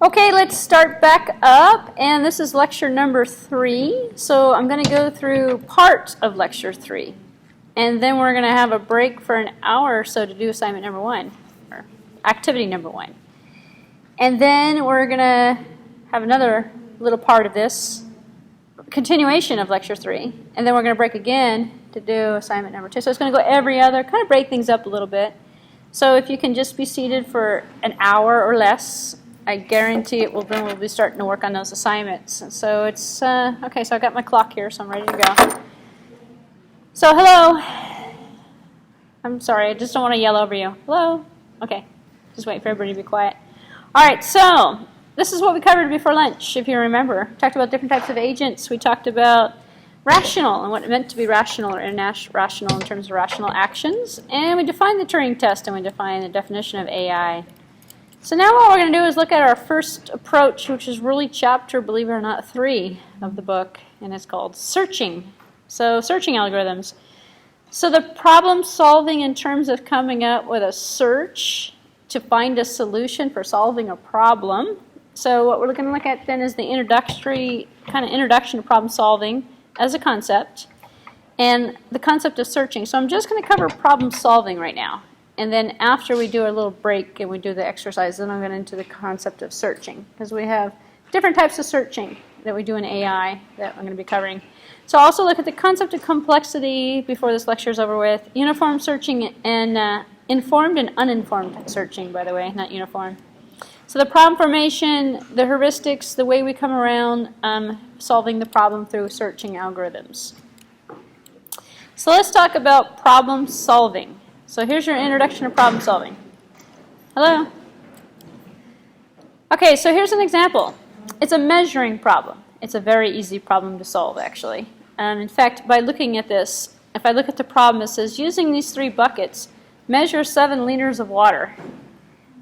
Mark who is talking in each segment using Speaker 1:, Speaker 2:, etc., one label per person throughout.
Speaker 1: Okay, let's start back up, and this is lecture number 3. So I'm going to go through part of lecture 3, and then we're going to have a break for an hour or so to do assignment number 1, or activity number 1. And then we're going to have another little part of this, continuation of lecture 3, and then we're going to break again to do assignment number 2. So it's going to go every other, kind of break things up a little bit. So if you can just be seated for an hour or less, I guarantee it will. Then we'll be starting to work on those assignments. So it's okay. So I got my clock here, so I'm ready to go. So hello. I'm sorry. I just don't want to yell over you. Hello. Okay. Just wait for everybody to be quiet. All right. So this is what we covered before lunch, if you remember. We talked about different types of agents. We talked about rational and what it meant to be rational or irrational in terms of rational actions, and we defined the Turing test and we defined the definition of AI. So now what we're going to do is look at our first approach, which is really chapter, believe it or not, 3 of the book, and it's called searching. So searching algorithms. So the problem solving in terms of coming up with a search to find a solution for solving a problem. So what we're going to look at then is the introduction to problem solving as a concept, and the concept of searching. So I'm just going to cover problem solving right now. And then after we do a little break and we do the exercise, then I'm going into the concept of searching, because we have different types of searching that we do in AI that I'm going to be covering. So I'll also look at the concept of complexity before this lecture is over with, uniform searching, and informed and uninformed searching, by the way, not uniform. So the problem formation, the heuristics, the way we come around solving the problem through searching algorithms. So let's talk about problem solving. So here's your introduction to problem solving. Hello? Okay, so here's an example. It's a measuring problem. It's a very easy problem to solve, actually. In fact, by looking at this, if I look at the problem, it says, using these 3 buckets, measure 7 liters of water.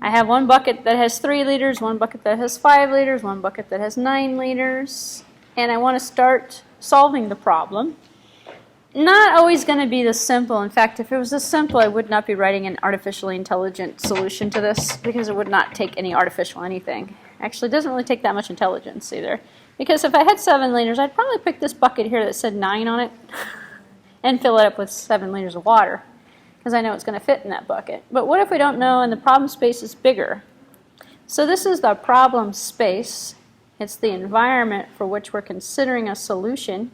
Speaker 1: I have one bucket that has 3 liters, one bucket that has 5 liters, one bucket that has 9 liters, and I want to start solving the problem. Not always going to be this simple. In fact, if it was this simple, I would not be writing an artificially intelligent solution to this, because it would not take any artificial anything. Actually, it doesn't really take that much intelligence either. Because if I had 7 liters, I'd probably pick this bucket here that said 9 on it and fill it up with 7 liters of water, because I know it's going to fit in that bucket. But what if we don't know and the problem space is bigger? So this is the problem space. It's the environment for which we're considering a solution.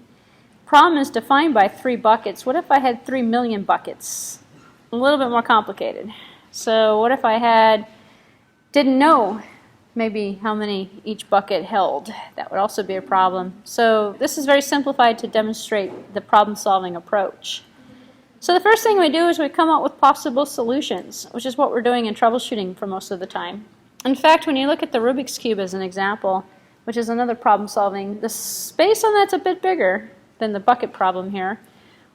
Speaker 1: Problem is defined by 3 buckets. What if I had 3 million buckets? A little bit more complicated. So what if I didn't know maybe how many each bucket held? That would also be a problem. So this is very simplified to demonstrate the problem-solving approach. So the first thing we do is we come up with possible solutions, which is what we're doing in troubleshooting for most of the time. In fact, when you look at the Rubik's Cube as an example, which is another problem solving, the space on that's a bit bigger than the bucket problem here,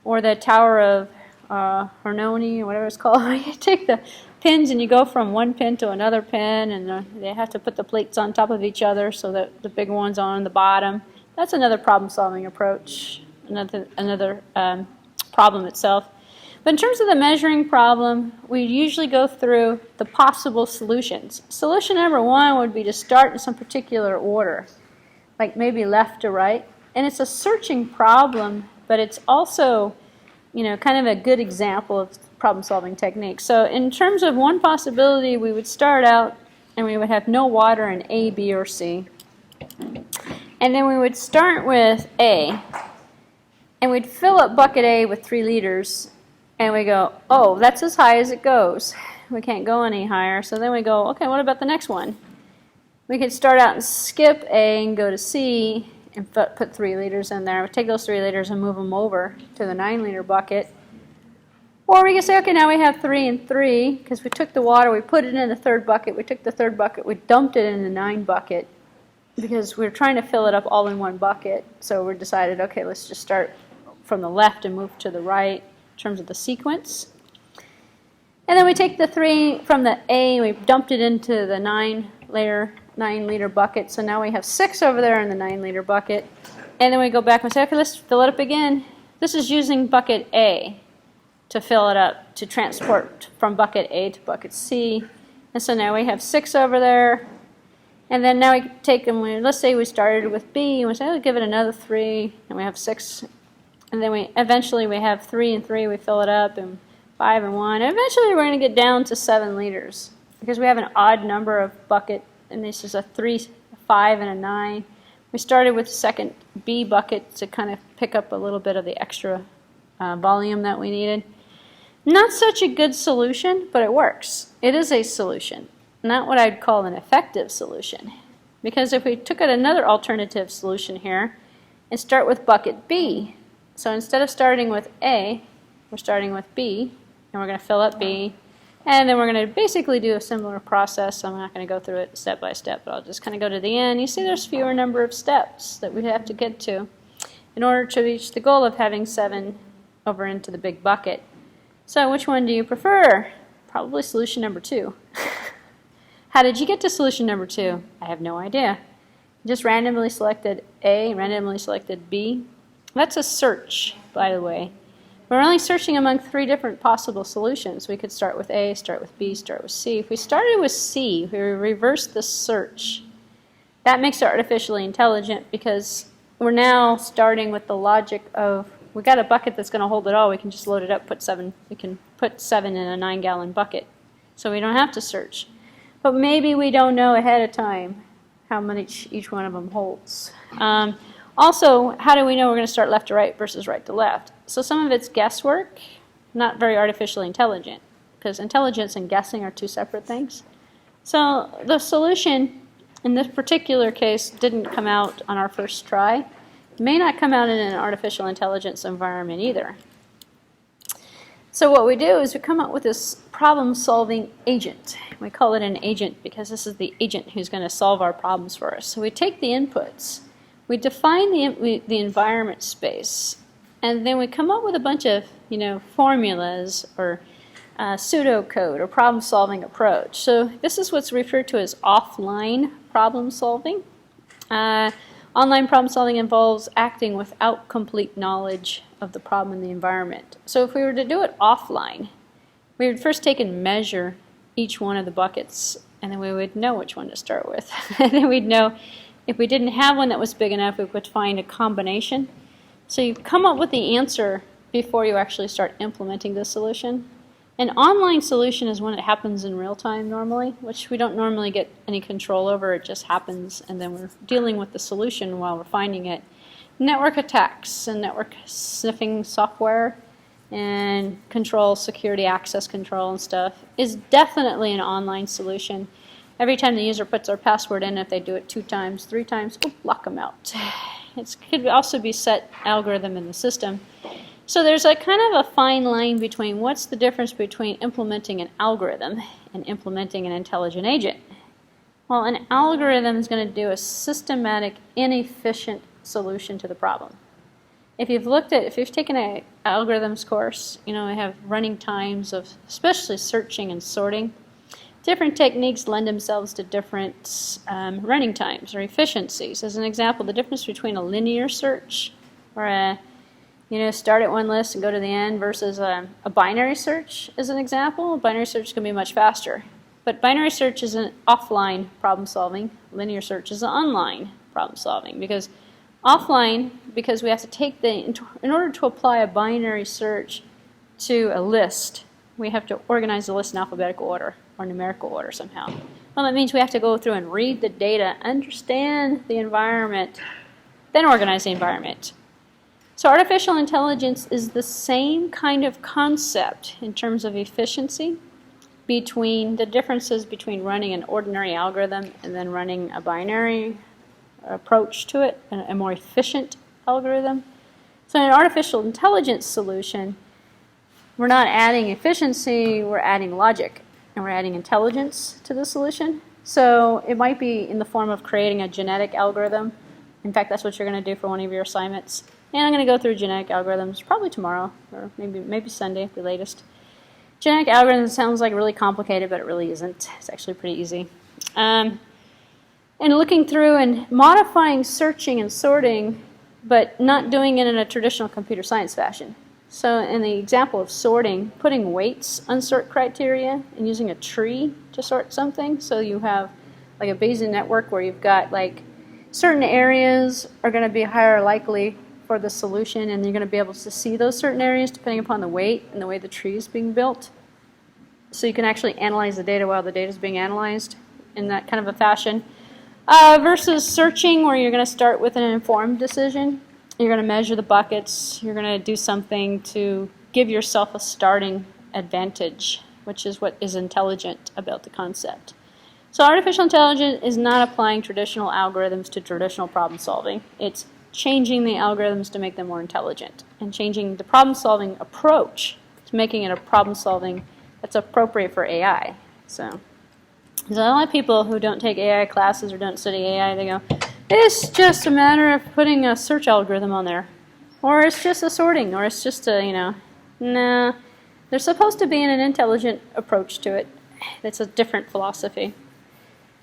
Speaker 1: or the Tower of Harmony, or whatever it's called. You take the pins and you go from one pin to another pin, and they have to put the plates on top of each other so that the big one's on the bottom. That's another problem solving approach, another problem itself. But in terms of the measuring problem, we usually go through the possible solutions. Solution number 1 would be to start in some particular order, like maybe left to right. And it's a searching problem, but it's also, kind of a good example of problem-solving technique. So in terms of one possibility, we would start out and we would have no water in A, B, or C. And then we would start with A, and we'd fill up bucket A with 3 liters, and we go, oh, that's as high as it goes. We can't go any higher. So then we go, okay, what about the next one? We could start out and skip A and go to C, and put 3 liters in there. We take those 3 liters and move them over to the 9-liter bucket. Or we can say, okay, now we have 3 and 3, because we took the water, we put it in the 3rd bucket, we took the 3rd bucket, we dumped it in the 9 bucket, because we were trying to fill it up all in one bucket. So we decided, okay, let's just start from the left and move to the right in terms of the sequence. And then we take the 3 from the A, and we dumped it into the 9-liter bucket. So now we have 6 over there in the 9-liter bucket. And then we go back and say, okay, let's fill it up again. This is using bucket A to fill it up, to transport from bucket A to bucket C. And so now we have 6 over there. And then now we take them, let's say we started with B, and we say, oh, give it another 3, and we have 6. And then eventually we have 3 and 3, we fill it up, and 5 and 1. And eventually we're going to get down to 7 liters because we have an odd number of bucket, and this is a 3, a 5, and a 9. We started with the second B bucket to kind of pick up a little bit of the extra volume that we needed. Not such a good solution, but it works. It is a solution. Not what I'd call an effective solution. Because if we took another alternative solution here and start with bucket B, so instead of starting with A, we're starting with B, and we're going to fill up B, and then we're going to basically do a similar process. I'm not going to go through it step by step, but I'll just kind of go to the end. You see there's fewer number of steps that we have to get to in order to reach the goal of having 7 over into the big bucket. So which one do you prefer? Probably solution number 2. How did you get to solution number 2? I have no idea. Just randomly selected A, randomly selected B. That's a search, by the way. We're only searching among 3 different possible solutions. We could start with A, start with B, start with C. If we started with C, we reversed the search. That makes it artificially intelligent because we're now starting with the logic of, we got a bucket that's going to hold it all. We can just load it up, we can put 7 in a 9-gallon bucket. So we don't have to search. But maybe we don't know ahead of time how much each one of them holds. Also, how do we know we're going to start left to right versus right to left? So some of it's guesswork, not very artificially intelligent, because intelligence and guessing are 2 separate things. So the solution in this particular case didn't come out on our first try. It may not come out in an artificial intelligence environment either. So what we do is we come up with this problem-solving agent. We call it an agent because this is the agent who's going to solve our problems for us. So we take the inputs, we define the environment space, and then we come up with a bunch of formulas or pseudocode or problem-solving approach. So this is what's referred to as offline problem-solving. Online problem-solving involves acting without complete knowledge of the problem in the environment. So if we were to do it offline, we would first take and measure each one of the buckets, and then we would know which one to start with. And then we'd know if we didn't have one that was big enough, we would find a combination. So you come up with the answer before you actually start implementing the solution. An online solution is one that happens in real time normally, which we don't normally get any control over. It just happens, and then we're dealing with the solution while we're finding it. Network attacks and network sniffing software and control, security access control and stuff is definitely an online solution. Every time the user puts their password in, if they do it 2 times, 3 times, lock them out. It could also be set algorithm in the system. So there's a kind of a fine line between what's the difference between implementing an algorithm and implementing an intelligent agent. Well, an algorithm is going to do a systematic, inefficient solution to the problem. If you've taken an algorithms course, we have running times of especially searching and sorting. Different techniques lend themselves to different running times or efficiencies. As an example, the difference between a linear search or a start at one list and go to the end versus a binary search is an example. Binary search can be much faster. But binary search is an offline problem solving. Linear search is an online problem solving. Because offline, because we have to take in order to apply a binary search to a list, we have to organize the list in alphabetical order or numerical order somehow. Well, that means we have to go through and read the data, understand the environment, then organize the environment. So artificial intelligence is the same kind of concept in terms of efficiency between the differences between running an ordinary algorithm and then running a binary approach to it, a more efficient algorithm. So in an artificial intelligence solution, we're not adding efficiency, we're adding logic, and we're adding intelligence to the solution. So it might be in the form of creating a genetic algorithm. In fact, that's what you're going to do for one of your assignments. And I'm going to go through genetic algorithms probably tomorrow, or maybe Sunday at the latest. Genetic algorithms sounds like really complicated, but it really isn't. It's actually pretty easy. And looking through and modifying searching and sorting, but not doing it in a traditional computer science fashion. So in the example of sorting, putting weights on sort criteria and using a tree to sort something. So you have like a Bayesian network where you've got like certain areas are going to be higher likely for the solution, and you're going to be able to see those certain areas depending upon the weight and the way the tree is being built. So you can actually analyze the data while the data is being analyzed in that kind of a fashion. Versus searching, where you're going to start with an informed decision. You're going to measure the buckets. You're going to do something to give yourself a starting advantage, which is what is intelligent about the concept. So artificial intelligence is not applying traditional algorithms to traditional problem solving. It's changing the algorithms to make them more intelligent and changing the problem solving approach to making it a problem solving that's appropriate for AI. So there's a lot of people who don't take AI classes or don't study AI, they go, it's just a matter of putting a search algorithm on there. Or it's just a sorting, or it's just a, nah. There's supposed to be an intelligent approach to it. It's a different philosophy.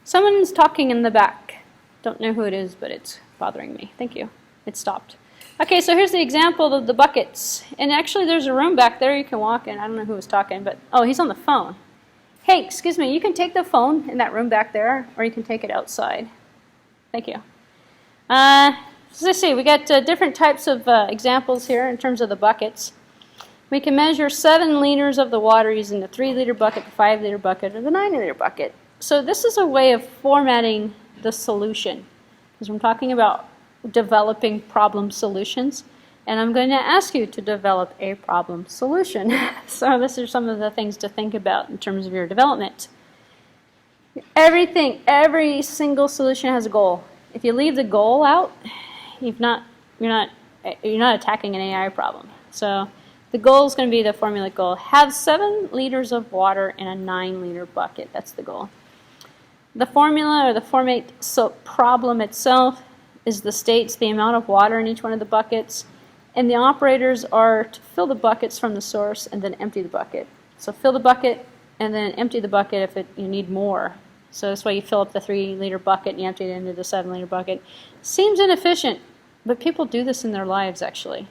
Speaker 1: Someone's talking in the back. Don't know who it is, but it's bothering me. Thank you. It stopped. Okay, so here's the example of the buckets. And actually there's a room back there you can walk in. I don't know who was talking, but, oh, he's on the phone. Hey, excuse me, you can take the phone in that room back there, or you can take it outside. Thank you. So let's see, we got different types of examples here in terms of the buckets. We can measure 7 liters of the water using the 3-liter bucket, the 5-liter bucket, or the 9-liter bucket. So this is a way of formatting the solution, because I'm talking about developing problem solutions. And I'm going to ask you to develop a problem solution. So these are some of the things to think about in terms of your development. Every single solution has a goal. If you leave the goal out, you're not attacking an AI problem. So the goal is going to be the formulaic goal. Have 7 liters of water in a 9-liter bucket. That's the goal. The formula or the formate problem itself is the states, the amount of water in each one of the buckets. And the operators are to fill the buckets from the source and then empty the bucket. So fill the bucket and then empty the bucket if you need more. So that's why you fill up the 3-liter bucket and you empty it into the 7-liter bucket. Seems inefficient, but people do this in their lives actually.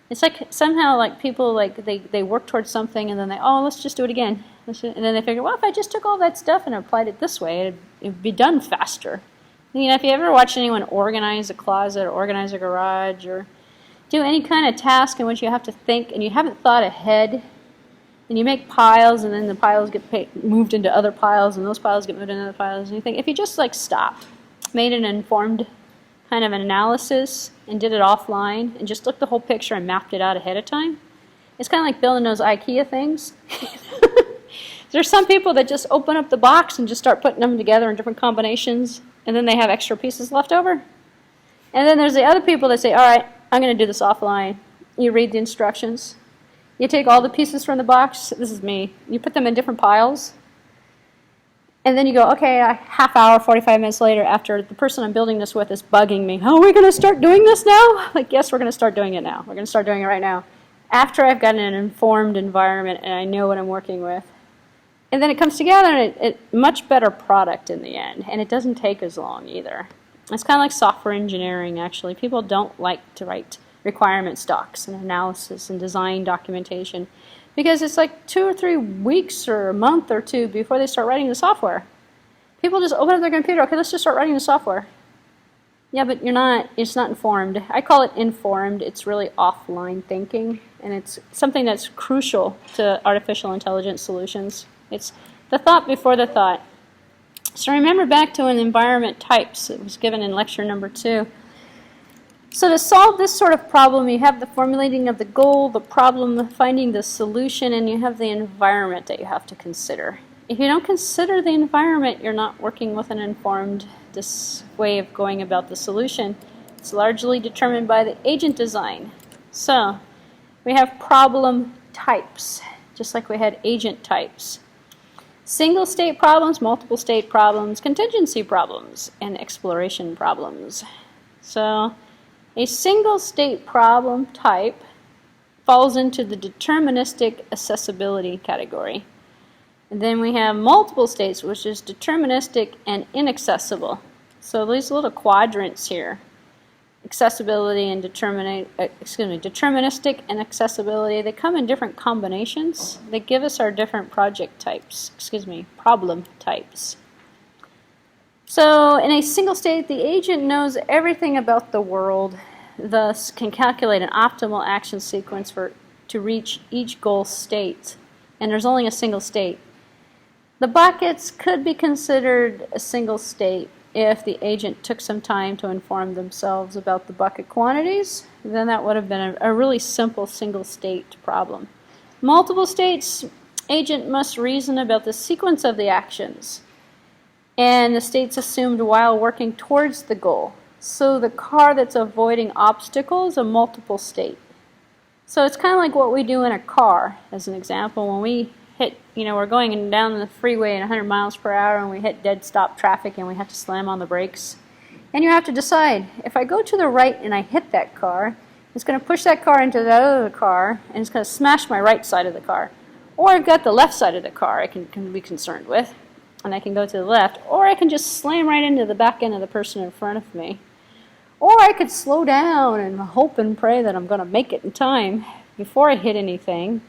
Speaker 1: It's like somehow like people they work towards something and then let's just do it again. And then they figure, well, if I just took all that stuff and applied it this way, it'd be done faster. If you ever watch anyone organize a closet or organize a garage or do any kind of task in which you have to think and you haven't thought ahead, and you make piles and then the piles get moved into other piles and those piles get moved into other piles, and you think if you just stopped, made an informed kind of an analysis and did it offline and just looked the whole picture and mapped it out ahead of time, it's kind of like building those IKEA things. There's some people that just open up the box and just start putting them together in different combinations, and then they have extra pieces left over. And then there's the other people that say, all right, I'm going to do this offline. You read the instructions. You take all the pieces from the box. This is me. You put them in different piles. And then you go, okay, a half hour, 45 minutes later, after the person I'm building this with is bugging me, oh, are we going to start doing this now? Yes, we're going to start doing it now. We're going to start doing it right now. After I've got an informed environment and I know what I'm working with. And then it comes together and it's much better product in the end. And it doesn't take as long either. It's kind of like software engineering, actually. People don't like to write requirement docs and analysis and design documentation because it's like 2 or 3 weeks or a month or 2 before they start writing the software. People just open up their computer, okay, let's just start writing the software. Yeah, but it's not informed. I call it informed. It's really offline thinking, and it's something that's crucial to artificial intelligence solutions. It's the thought before the thought. So remember back to an environment types. It was given in lecture number 2. So to solve this sort of problem, you have the formulating of the goal, the problem, finding the solution, and you have the environment that you have to consider. If you don't consider the environment, you're not working with an informed way of going about the solution. It's largely determined by the agent design. So we have problem types, just like we had agent types. Single state problems, multiple state problems, contingency problems, and exploration problems. So a single state problem type falls into the deterministic accessibility category. And then we have multiple states, which is deterministic and inaccessible. So these little quadrants here, accessibility and deterministic and accessibility, they come in different combinations. They give us our different problem types. So in a single state, the agent knows everything about the world, thus can calculate an optimal action sequence to reach each goal state. And there's only a single state. The buckets could be considered a single state if the agent took some time to inform themselves about the bucket quantities. Then that would have been a really simple single state problem. Multiple states, agent must reason about the sequence of the actions and the states assumed while working towards the goal. So the car that's avoiding obstacles is a multiple state. So it's kind of like what we do in a car, as an example. When we hit, we're going down the freeway at 100 miles per hour and we hit dead stop traffic and we have to slam on the brakes. And you have to decide, if I go to the right and I hit that car, it's going to push that car into the other car and it's going to smash my right side of the car. Or I've got the left side of the car I can be concerned with, and I can go to the left. Or I can just slam right into the back end of the person in front of me. Or I could slow down and hope and pray that I'm going to make it in time before I hit anything.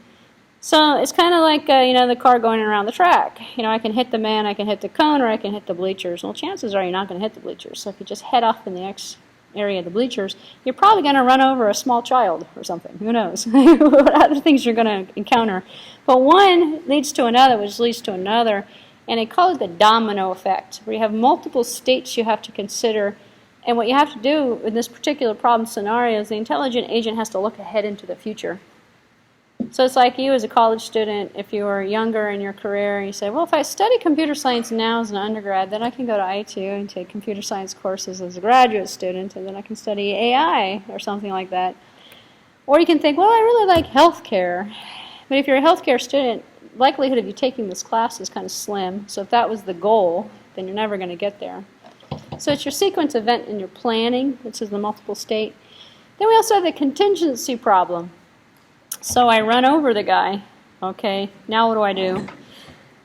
Speaker 1: So it's kind of like, the car going around the track. I can hit the man, I can hit the cone, or I can hit the bleachers. Well, chances are you're not going to hit the bleachers. So if you just head off in the X area of the bleachers, you're probably going to run over a small child or something. Who knows? What other things you're going to encounter. But one leads to another, which leads to another. And they call it the domino effect, where you have multiple states you have to consider. And what you have to do in this particular problem scenario is the intelligent agent has to look ahead into the future. So it's like you as a college student, if you were younger in your career, and you say, well, if I study computer science now as an undergrad, then I can go to ITU and take computer science courses as a graduate student, and then I can study AI or something like that. Or you can think, well, I really like healthcare. But if you're a healthcare student, likelihood of you taking this class is kind of slim. So if that was the goal, then you're never going to get there. So it's your sequence event in your planning, which is the multiple state. Then we also have the contingency problem. So I run over the guy. Okay, now what do?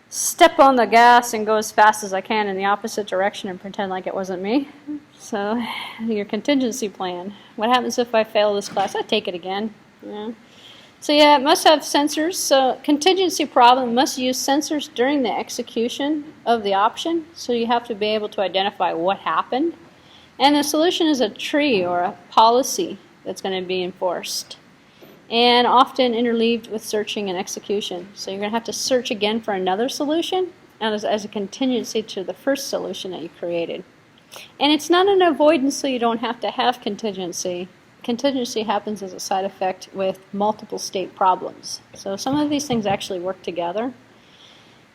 Speaker 1: Step on the gas and go as fast as I can in the opposite direction and pretend like it wasn't me. So your contingency plan. What happens if I fail this class? I take it again. Yeah. So yeah, it must have sensors. So contingency problem must use sensors during the execution of the option. So you have to be able to identify what happened. And the solution is a tree or a policy that's going to be enforced. And often interleaved with searching and execution. So you're going to have to search again for another solution as a contingency to the first solution that you created. And it's not an avoidance, so you don't have to have contingency. Contingency happens as a side effect with multiple state problems. So some of these things actually work together.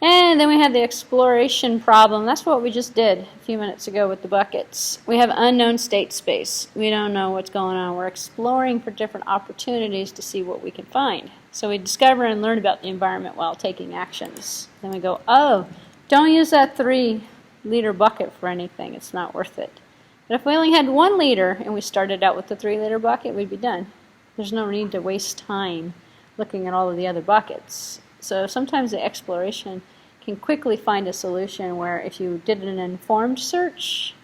Speaker 1: And then we have the exploration problem. That's what we just did a few minutes ago with the buckets. We have unknown state space. We don't know what's going on. We're exploring for different opportunities to see what we can find. So we discover and learn about the environment while taking actions. Then we go, oh, don't use that 3-liter bucket for anything. It's not worth it. But if we only had 1 liter and we started out with the 3-liter bucket, we'd be done. There's no need to waste time looking at all of the other buckets. So sometimes the exploration can quickly find a solution where if you did an informed search,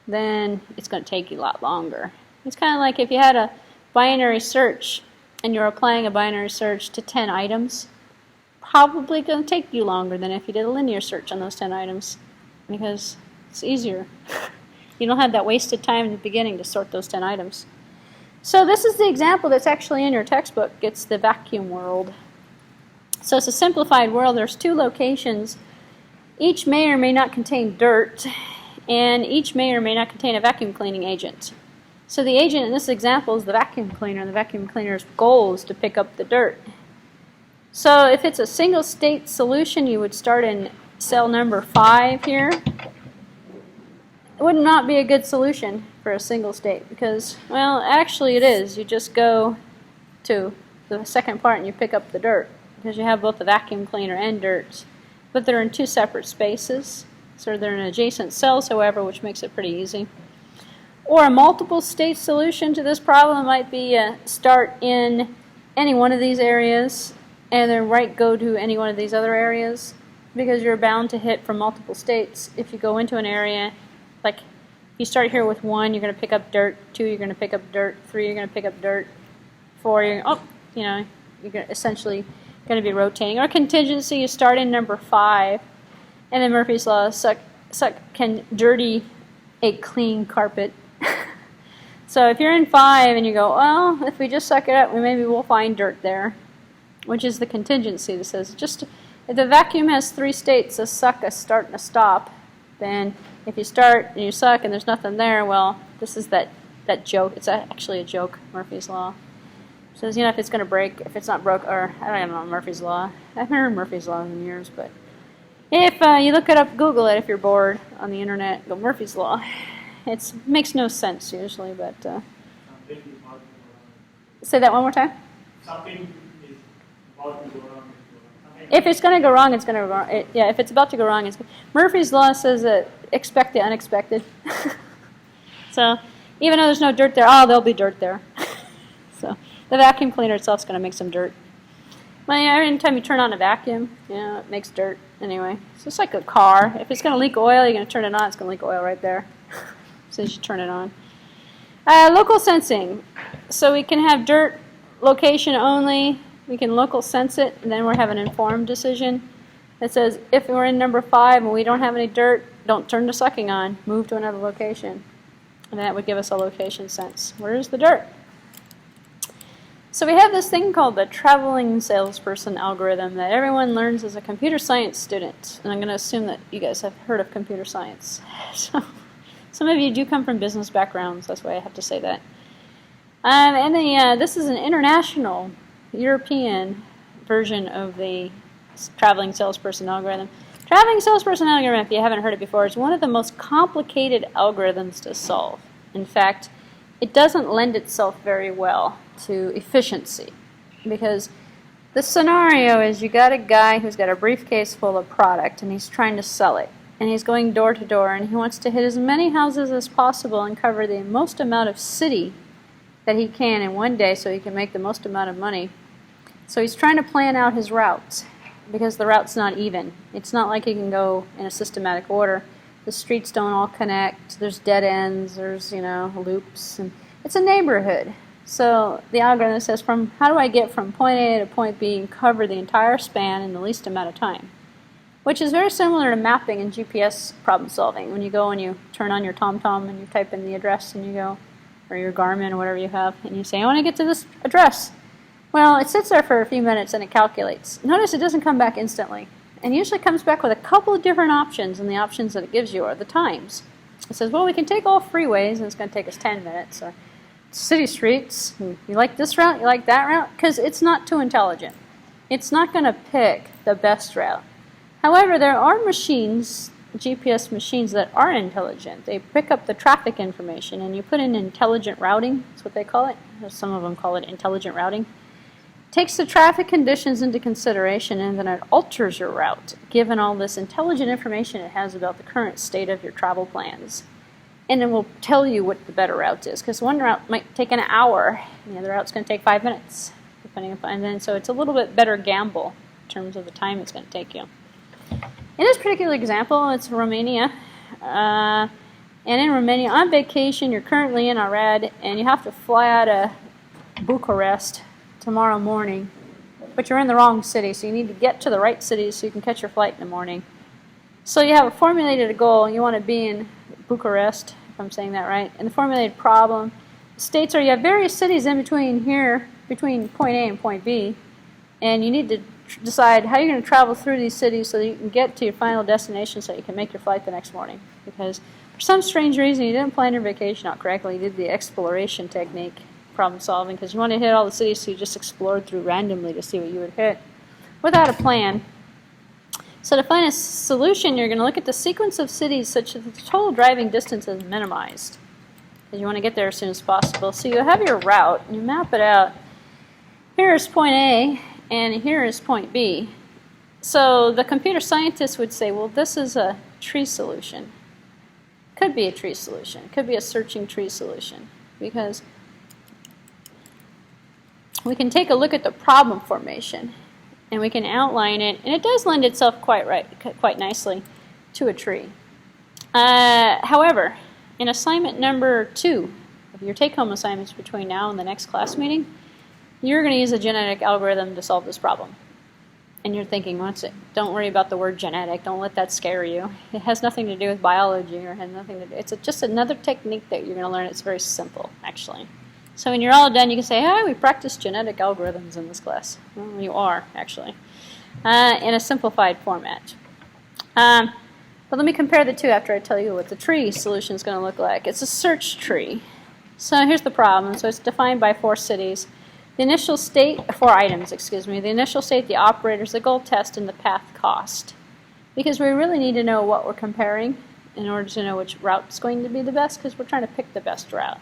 Speaker 1: then it's going to take you a lot longer. It's kind of like if you had a binary search and you're applying a binary search to 10 items, probably going to take you longer than if you did a linear search on those 10 items because it's easier. You don't have that wasted time in the beginning to sort those 10 items. So this is the example that's actually in your textbook. It's the vacuum world. So it's a simplified world. There's 2 locations. Each may or may not contain dirt, and each may or may not contain a vacuum cleaning agent. So the agent in this example is the vacuum cleaner, and the vacuum cleaner's goal is to pick up the dirt. So if it's a single state solution, you would start in cell number 5 here. It would not be a good solution for a single state because, well, actually it is. You just go to the second part and you pick up the dirt, because you have both the vacuum cleaner and dirt. But they're in 2 separate spaces. So they're in adjacent cells, however, which makes it pretty easy. Or a multiple state solution to this problem might be start in any one of these areas and then go to any one of these other areas, because you're bound to hit from multiple states. If you go into an area, like if you start here with 1, you're going to pick up dirt, 2, you're going to pick up dirt, 3, you're going to pick up dirt, 4, you're essentially going to be rotating. Or contingency, you start in number 5, and then Murphy's Law can dirty a clean carpet. So if you're in 5 and you go, well, if we just suck it up, maybe we'll find dirt there, which is the contingency that says just if the vacuum has 3 states, a suck, a start, and a stop, then if you start and you suck and there's nothing there, well, this is that joke. It's actually a joke, Murphy's Law. It says, if it's going to break, if it's not broke, or I don't even know Murphy's Law. I haven't heard Murphy's Law in years, but if you look it up, Google it if you're bored on the internet, go Murphy's Law. It makes no sense usually, but say that one more time.
Speaker 2: Something is about to go wrong.
Speaker 1: If it's going to go wrong, it's going to go wrong. If it's about to go wrong, Murphy's Law says that expect the unexpected. So even though there's no dirt there, there'll be dirt there. So the vacuum cleaner itself is going to make some dirt. Well, every time you turn on a vacuum, it makes dirt anyway. So it's like a car. If it's going to leak oil, you're going to turn it on. It's going to leak oil right there. So you should turn it on. Local sensing. So we can have dirt location only. We can local sense it, and then we'll have an informed decision. It says if we're in number 5 and we don't have any dirt, don't turn the sucking on. Move to another location. And that would give us a location sense. Where's the dirt? So we have this thing called the traveling salesperson algorithm that everyone learns as a computer science student. And I'm going to assume that you guys have heard of computer science. So some of you do come from business backgrounds. That's why I have to say that. This is an international European version of the traveling salesperson algorithm. Traveling salesperson algorithm, if you haven't heard it before, is one of the most complicated algorithms to solve. In fact, it doesn't lend itself very well to efficiency because the scenario is you got a guy who's got a briefcase full of product and he's trying to sell it. And he's going door to door and he wants to hit as many houses as possible and cover the most amount of city that he can in one day so he can make the most amount of money. So he's trying to plan out his routes because the route's not even. It's not like he can go in a systematic order. The streets don't all connect. There's dead ends. There's, loops. And it's a neighborhood. So the algorithm says, how do I get from point A to point B and cover the entire span in the least amount of time? Which is very similar to mapping and GPS problem solving. When you go and you turn on your TomTom and you type in the address and you go, or your Garmin or whatever you have, and you say, I want to get to this address. Well, it sits there for a few minutes and it calculates. Notice it doesn't come back instantly. And usually comes back with a couple of different options, and the options that it gives you are the times. It says, well, we can take all freeways, and it's going to take us 10 minutes. Or city streets, you like this route, you like that route? Because it's not too intelligent. It's not going to pick the best route. However, there are machines, GPS machines, that are intelligent. They pick up the traffic information, and you put in intelligent routing. That's what they call it. Some of them call it intelligent routing. Takes the traffic conditions into consideration, and then it alters your route, given all this intelligent information it has about the current state of your travel plans. And it will tell you what the better route is, because one route might take an hour, and the other route's going to take 5 minutes, depending upon. And then so it's a little bit better gamble in terms of the time it's going to take you. In this particular example, it's Romania. And in Romania, on vacation, you're currently in Arad, and you have to fly out of Bucharest tomorrow morning, but you're in the wrong city, so you need to get to the right city so you can catch your flight in the morning. So you have a formulated goal. You want to be in Bucharest, if I'm saying that right, and the formulated problem states are you have various cities in between here, between point A and point B, and you need to decide how you're going to travel through these cities so that you can get to your final destination so you can make your flight the next morning. Because for some strange reason you didn't plan your vacation out correctly. You did the exploration technique, problem solving, because you want to hit all the cities, so you just explored through randomly to see what you would hit without a plan. So to find a solution, you're going to look at the sequence of cities such that the total driving distance is minimized, because you want to get there as soon as possible. So you have your route, and you map it out. Here is point A, and here is point B. So the computer scientist would say, well, this is a tree solution. Could be a tree solution. It could be a searching tree solution, because we can take a look at the problem formation and we can outline it, and it does lend itself quite nicely to a tree. However, in assignment number 2 of your take-home assignments between now and the next class meeting, you're going to use a genetic algorithm to solve this problem. And you're thinking, what's it? Don't worry about the word genetic. Don't let that scare you. It has nothing to do with biology or has nothing to do. It's just another technique that you're going to learn. It's very simple, actually. So when you're all done, you can say, "Hey, we practiced genetic algorithms in this class." Well, you are, actually, in a simplified format. But let me compare the two after I tell you what the tree solution is going to look like. It's a search tree. So here's the problem. So it's defined by 4 cities. The initial state, 4 items, excuse me. The initial state, the operators, the goal test, and the path cost. Because we really need to know what we're comparing in order to know which route is going to be the best, because we're trying to pick the best route.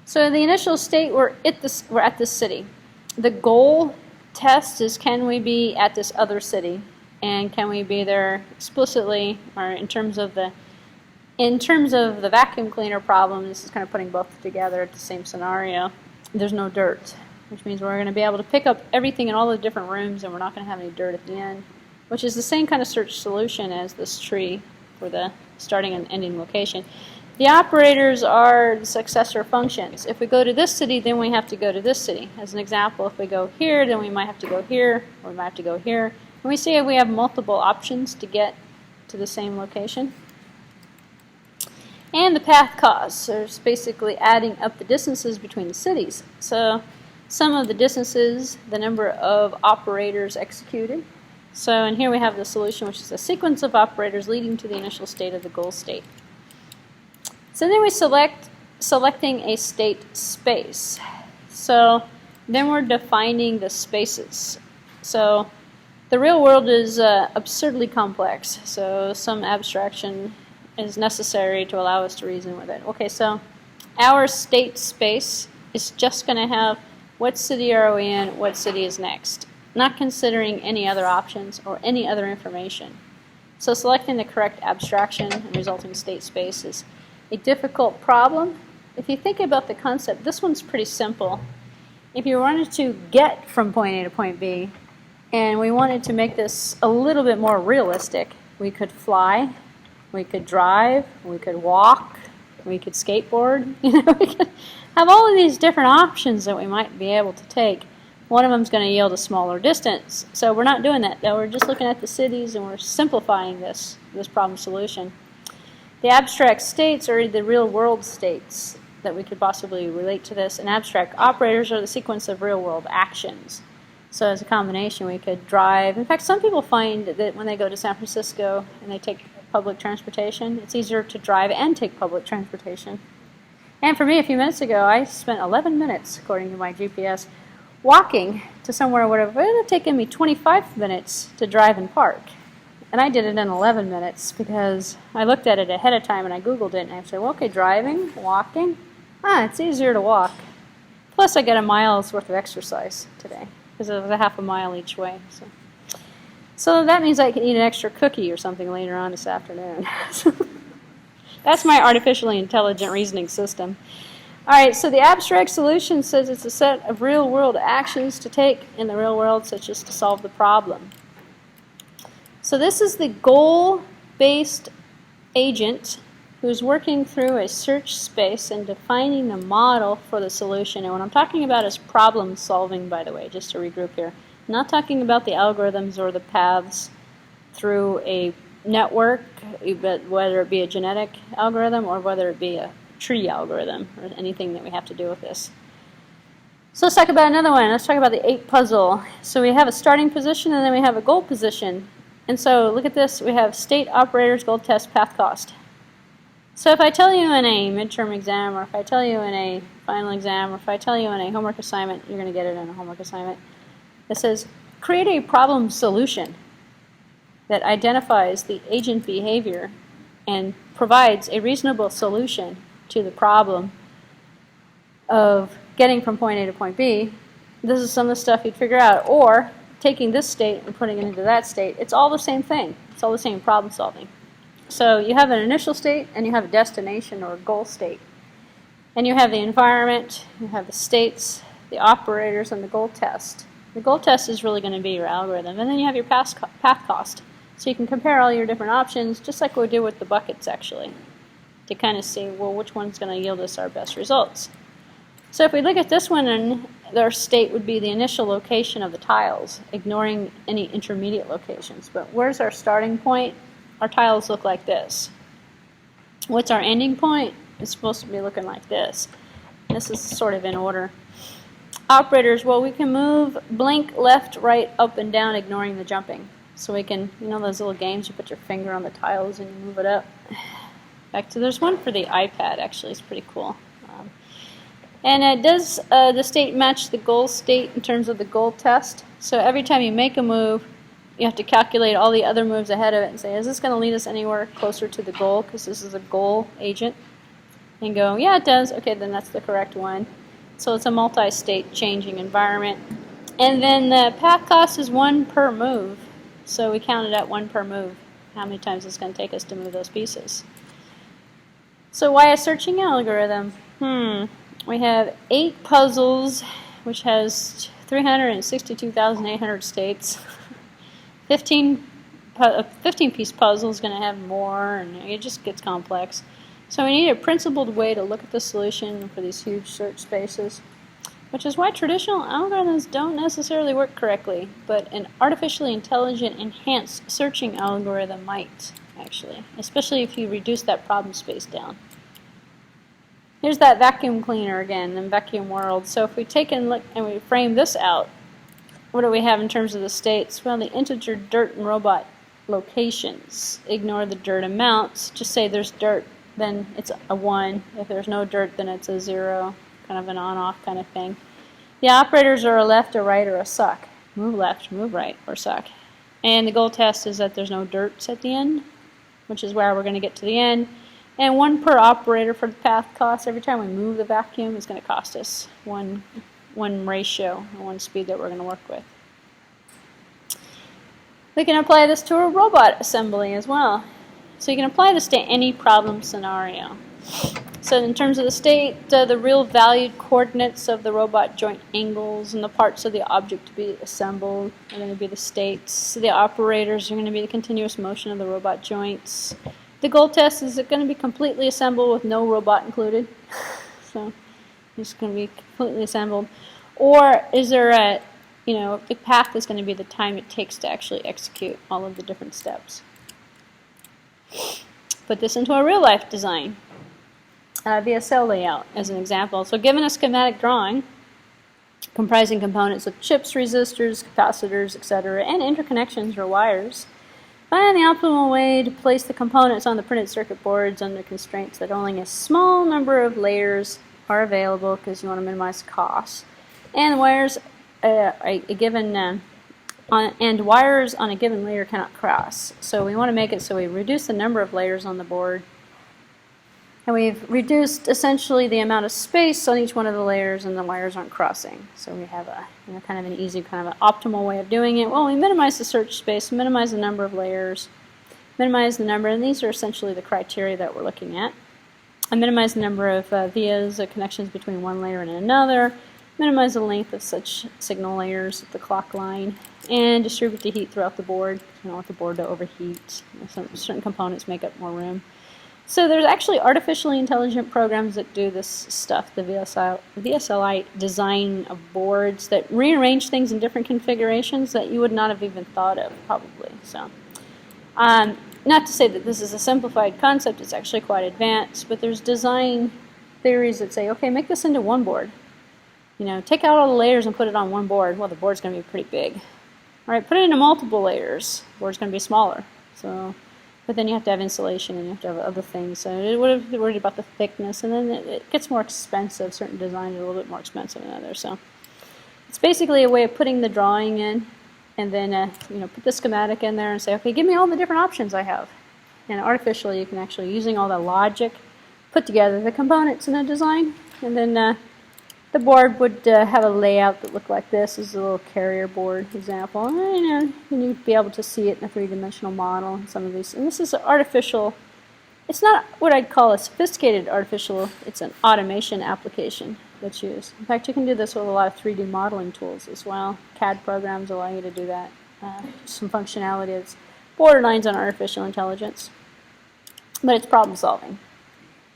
Speaker 1: So in the initial state, we're at this city. The goal test is, can we be at this other city? And can we be there explicitly, or in terms of the vacuum cleaner problem, this is kind of putting both together at the same scenario. There's no dirt, which means we're going to be able to pick up everything in all the different rooms and we're not going to have any dirt at the end, which is the same kind of search solution as this tree for the starting and ending location. The operators are the successor functions. If we go to this city, then we have to go to this city. As an example, if we go here, then we might have to go here, or we might have to go here. And we see if we have multiple options to get to the same location. And the path costs, so it's basically adding up the distances between the cities. So some of the distances, the number of operators executed. So and here we have the solution, which is a sequence of operators leading to the initial state of the goal state. So then we selecting a state space. So then we're defining the spaces. So the real world is absurdly complex, so some abstraction is necessary to allow us to reason with it. Okay, so our state space is just going to have what city are we in, what city is next, not considering any other options or any other information. So selecting the correct abstraction and resulting state space is a difficult problem. If you think about the concept, this one's pretty simple. If you wanted to get from point A to point B, and we wanted to make this a little bit more realistic, we could fly, we could drive, we could walk, we could skateboard. We could have all of these different options that we might be able to take. One of them is going to yield a smaller distance. So we're not doing that, though. We're just looking at the cities and we're simplifying this problem solution. The abstract states are the real world states that we could possibly relate to this, and abstract operators are the sequence of real world actions. So as a combination, we could drive. In fact, some people find that when they go to San Francisco and they take public transportation, it's easier to drive and take public transportation. And for me, a few minutes ago, I spent 11 minutes, according to my GPS, walking to somewhere where it would have taken me 25 minutes to drive and park. And I did it in 11 minutes because I looked at it ahead of time and I Googled it and I said, well, okay, driving, walking, it's easier to walk. Plus, I got a mile's worth of exercise today because it was a half a mile each way. So that means I can eat an extra cookie or something later on this afternoon. That's my artificially intelligent reasoning system. All right, so the abstract solution says it's a set of real-world actions to take in the real world, such as to solve the problem. So this is the goal-based agent who's working through a search space and defining the model for the solution. And what I'm talking about is problem solving, by the way, just to regroup here. I'm not talking about the algorithms or the paths through a network, whether it be a genetic algorithm or whether it be a tree algorithm or anything that we have to do with this. So let's talk about another one. Let's talk about the 8 puzzle. So we have a starting position and then we have a goal position. And so look at this. We have state, operators, goal test, path cost. So if I tell you in a midterm exam, or if I tell you in a final exam, or if I tell you in a homework assignment, you're going to get it in a homework assignment. It says, create a problem solution that identifies the agent behavior and provides a reasonable solution to the problem of getting from point A to point B. This is some of the stuff you'd figure out. Or taking this state and putting it into that state. It's all the same thing. It's all the same problem solving. So you have an initial state and you have a destination or a goal state. And you have the environment, you have the states, the operators, and the goal test. The goal test is really going to be your algorithm. And then you have your path cost. So you can compare all your different options, just like we did with the buckets, actually, to kind of see, well, which one's going to yield us our best results. So if we look at this one, and their state would be the initial location of the tiles, ignoring any intermediate locations. But where's our starting point? Our tiles look like this. What's our ending point? It's supposed to be looking like this. This is sort of in order. Operators, well, we can move, blink left, right, up, and down, ignoring the jumping. So we can, you know those little games, you put your finger on the tiles and you move it up. Back to, there's one for the iPad, actually, it's pretty cool. And does the state match the goal state in terms of the goal test? So every time you make a move, you have to calculate all the other moves ahead of it and say, is this going to lead us anywhere closer to the goal? Because this is a goal agent. And go, yeah, it does. Okay, then that's the correct one. So it's a multi-state changing environment. And then the path cost is 1 per move. So we counted at 1 per move, how many times it's going to take us to move those pieces. So why a searching algorithm? We have 8 puzzles, which has 362,800 states. 15-piece puzzle is going to have more, and it just gets complex. So we need a principled way to look at the solution for these huge search spaces, which is why traditional algorithms don't necessarily work correctly, but an artificially intelligent enhanced searching algorithm might, actually, especially if you reduce that problem space down. Here's that vacuum cleaner again in vacuum world. So if we take and look and we frame this out, what do we have in terms of the states? Well, the integer dirt and robot locations. Ignore the dirt amounts. Just say there's dirt, then it's a 1. If there's no dirt, then it's a 0. Kind of an on-off kind of thing. The operators are a left, a right, or a suck. Move left, move right, or suck. And the goal test is that there's no dirts at the end, which is where we're going to get to the end. And 1 per operator for the path cost. Every time we move the vacuum, it's going to cost us one ratio, or 1 speed that we're going to work with. We can apply this to a robot assembly as well. So you can apply this to any problem scenario. So in terms of the state, the real valued coordinates of the robot joint angles and the parts of the object to be assembled are going to be the states. So the operators are going to be the continuous motion of the robot joints. The goal test, is it going to be completely assembled with no robot included? So it's going to be completely assembled. Or is there a, the path is going to be the time it takes to actually execute all of the different steps. Put this into a real life design. Via cell layout as an example. So given a schematic drawing comprising components of chips, resistors, capacitors, etc., and interconnections or wires, find the optimal way to place the components on the printed circuit boards under constraints that only a small number of layers are available because you want to minimize costs. And wires wires on a given layer cannot cross. So we want to make it so we reduce the number of layers on the board. And we've reduced essentially the amount of space on each one of the layers, and the wires aren't crossing. So we have a kind of an easy, kind of an optimal way of doing it. Well, we minimize the search space, minimize the number of layers, minimize the number, and these are essentially the criteria that we're looking at. And minimize the number of vias, connections between one layer and another, minimize the length of such signal layers at the clock line, and distribute the heat throughout the board. You don't want the board to overheat. Certain components make up more room. So there's actually artificially intelligent programs that do this stuff, the VSLI design of boards that rearrange things in different configurations that you would not have even thought of, probably. So, not to say that this is a simplified concept, it's actually quite advanced, but there's design theories that say, okay, make this into one board. Take out all the layers and put it on one board. Well, the board's going to be pretty big. All right, put it into multiple layers. The board's going to be smaller. But then you have to have insulation and you have to have other things. So we're worried about the thickness, and then it gets more expensive. Certain designs are a little bit more expensive than others. So it's basically a way of putting the drawing in, and then put the schematic in there and say, okay, give me all the different options I have. And artificially, you can actually, using all the logic, put together the components in a design, and then the board would have a layout that looked like this. This is a little carrier board example. And you'd be able to see it in a three-dimensional model in some of these. And this is artificial. It's not what I'd call a sophisticated artificial. It's an automation application that's used. In fact, you can do this with a lot of 3D modeling tools as well. CAD programs allow you to do that. Some functionality that's borderlines on artificial intelligence. But it's problem solving.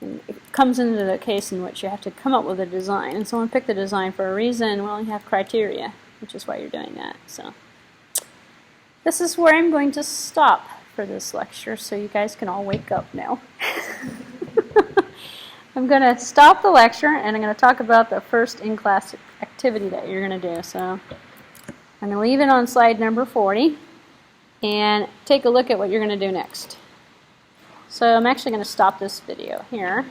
Speaker 1: And it comes into the case in which you have to come up with a design. And someone picked the design for a reason. Well, you have criteria, which is why you're doing that. So this is where I'm going to stop for this lecture, so you guys can all wake up now. I'm going to stop the lecture, and I'm going to talk about the first in-class activity that you're going to do. So I'm going to leave it on slide number 40 and take a look at what you're going to do next. So I'm actually going to stop this video here.